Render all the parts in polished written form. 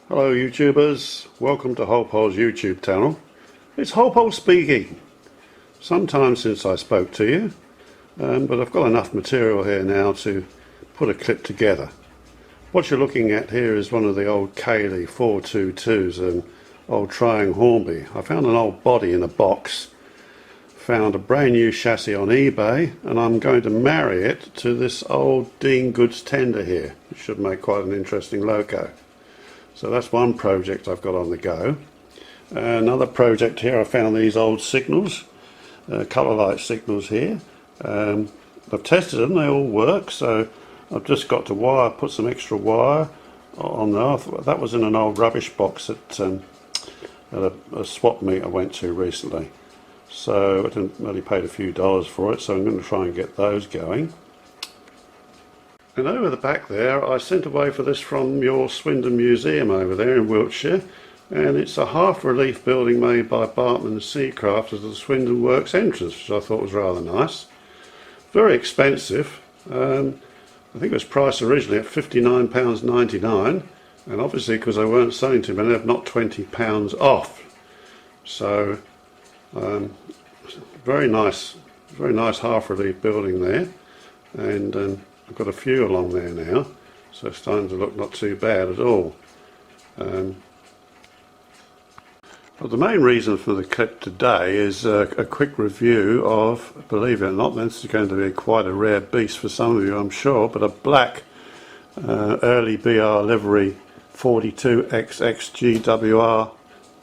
Hello YouTubers, welcome to Hornby's YouTube channel. It's Hornby speaking. Some time since I spoke to you, but I've got enough material here now to put a clip together. What you're looking at here is one of the old Cayley 422s, an old trying Hornby. I found an old body in a box, found a brand new chassis on eBay, and I'm going to marry it to this old Dean Goods tender here. It should make quite an interesting Loco. So that's one project I've got on the go. Another project here, I found these old signals, colour light signals here. I've tested them, they all work, so I've just got to put some extra wire on there. That was in an old rubbish box at a swap meet I went to recently. So I only paid a few dollars for it, so I'm going to try and get those going. And over the back there, I sent away for this from your Swindon Museum over there in Wiltshire, and it's a half-relief building made by Bartman Seacraft as the Swindon Works entrance, which I thought was rather nice. Very expensive. I think it was priced originally at £59.99, and obviously because they weren't selling too many, they've knocked £20 off. So very nice half-relief building there, and I've got a few along there now, so it's starting to look not too bad at all. But the main reason for the clip today is a quick review of, believe it or not, this is going to be quite a rare beast for some of you I'm sure, but a black early BR livery 42XXGWR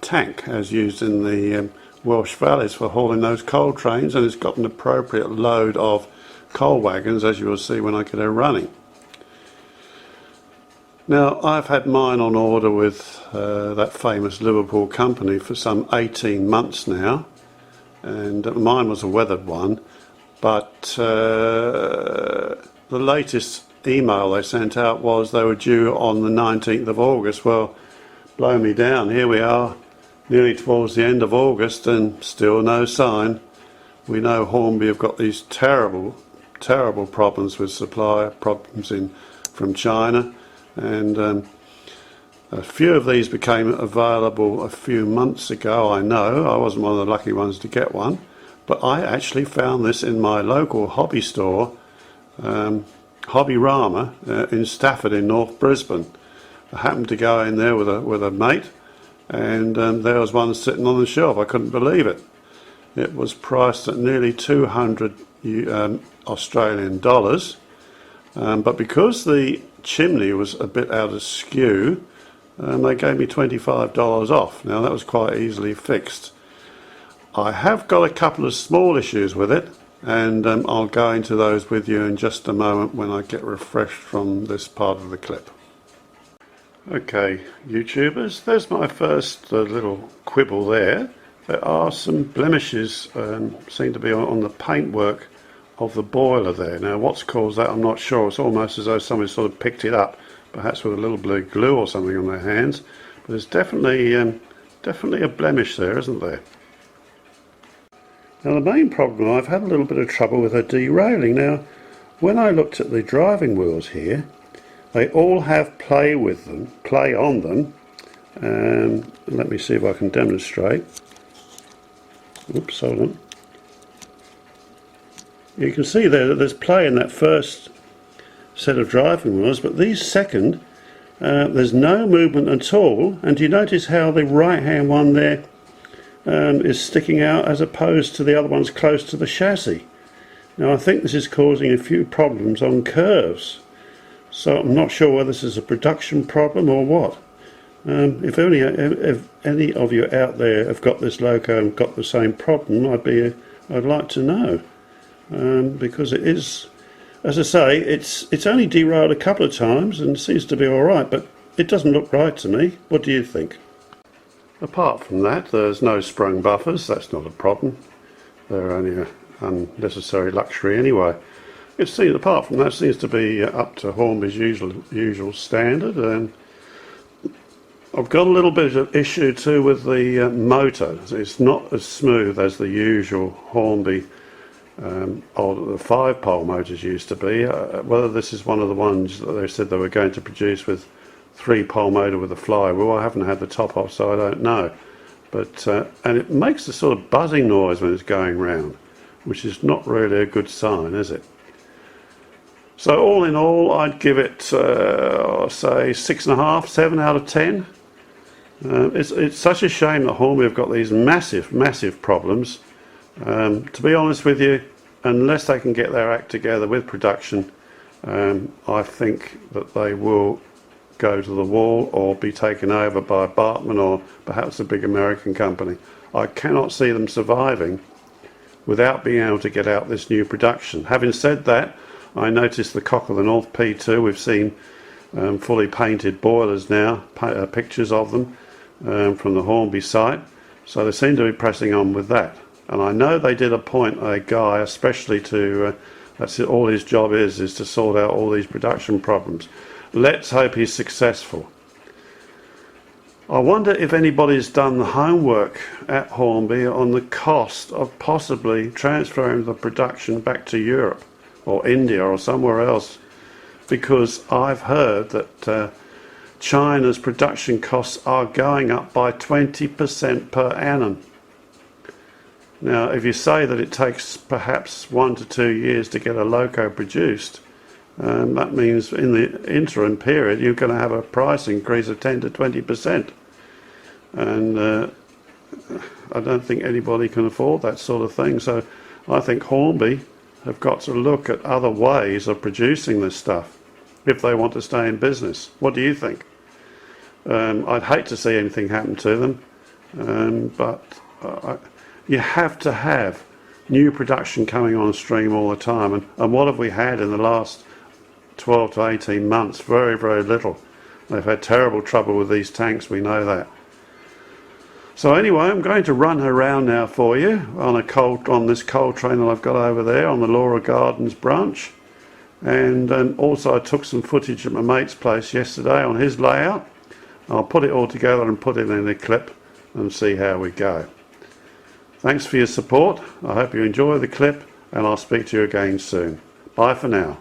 tank as used in the Welsh valleys for hauling those coal trains, and it's got an appropriate load of coal wagons, as you will see when I get her running. Now, I've had mine on order with that famous Liverpool company for some 18 months now, and mine was a weathered one, but the latest email they sent out was they were due on the 19th of August. Well, blow me down, here we are nearly towards the end of August and still no sign. We know Hornby have got these terrible problems with supply problems from China, and a few of these became available a few months ago. I know I wasn't one of the lucky ones to get one, but I actually found this in my local hobby store, Hobby Rama, in Stafford in North Brisbane. I happened to go in there with a mate, and there was one sitting on the shelf. I couldn't believe it. It was priced at nearly 200 Australian dollars, but because the chimney was a bit out of skew, they gave me $25 off. Now that was quite easily fixed. I have got a couple of small issues with it, and I'll go into those with you in just a moment when I get refreshed from this part of the clip. Okay, YouTubers, there's my first little quibble there. There are some blemishes, seem to be on the paintwork of the boiler there. Now what's caused that I'm not sure. It's almost as though somebody sort of picked it up, perhaps with a little bit of glue or something on their hands, but there's definitely a blemish there, isn't there? Now the main problem, I've had a little bit of trouble with her derailing. Now when I looked at the driving wheels here, they all have play on them. Let me see if I can demonstrate. Oops, hold on. You can see there that there's play in that first set of driving wheels, but these second, there's no movement at all. And do you notice how the right hand one there is sticking out as opposed to the other ones close to the chassis? Now I think this is causing a few problems on curves, so I'm not sure whether this is a production problem or what. If any of you out there have got this Loco and got the same problem, I'd like to know, because it is, as I say, it's only derailed a couple of times and seems to be all right, but it doesn't look right to me. What do you think? Apart from that, there's no sprung buffers. That's not a problem. They're only an unnecessary luxury anyway. Apart from that, seems to be up to Hornby's usual standard. And I've got a little bit of issue too with the motor. It's not as smooth as the usual Hornby or the 5-pole motors used to be. Whether this is one of the ones that they said they were going to produce with 3-pole motor with a flywheel. I haven't had the top off, so I don't know. But and it makes a sort of buzzing noise when it's going round, which is not really a good sign, is it? So all in all, I'd give it, say, 6.5, 7 out of 10. It's such a shame that Hornby have got these massive problems. To be honest with you, unless they can get their act together with production, I think that they will go to the wall or be taken over by Bartman or perhaps a big American company. I cannot see them surviving without being able to get out this new production. Having said that, I noticed the Cock of the North P2. We've seen fully painted boilers now, pictures of them from the Hornby site. So they seem to be pressing on with that. And I know they did appoint a guy especially to, that's it, all his job is to sort out all these production problems. Let's hope he's successful. I wonder if anybody's done the homework at Hornby on the cost of possibly transferring the production back to Europe or India or somewhere else, because I've heard that China's production costs are going up by 20% per annum. Now, if you say that it takes perhaps 1 to 2 years to get a Loco produced, that means in the interim period you're going to have a price increase of 10 to 20%. And I don't think anybody can afford that sort of thing. So I think Hornby have got to look at other ways of producing this stuff if they want to stay in business. What do you think? I'd hate to see anything happen to them, but you have to have new production coming on stream all the time. And what have we had in the last 12 to 18 months? Very, very little. They've had terrible trouble with these tanks, we know that. So anyway, I'm going to run around now for you on this coal train that I've got over there on the Laura Gardens branch. And also I took some footage at my mate's place yesterday on his layout. I'll put it all together and put it in a clip and see how we go. Thanks for your support. I hope you enjoy the clip, and I'll speak to you again soon. Bye for now.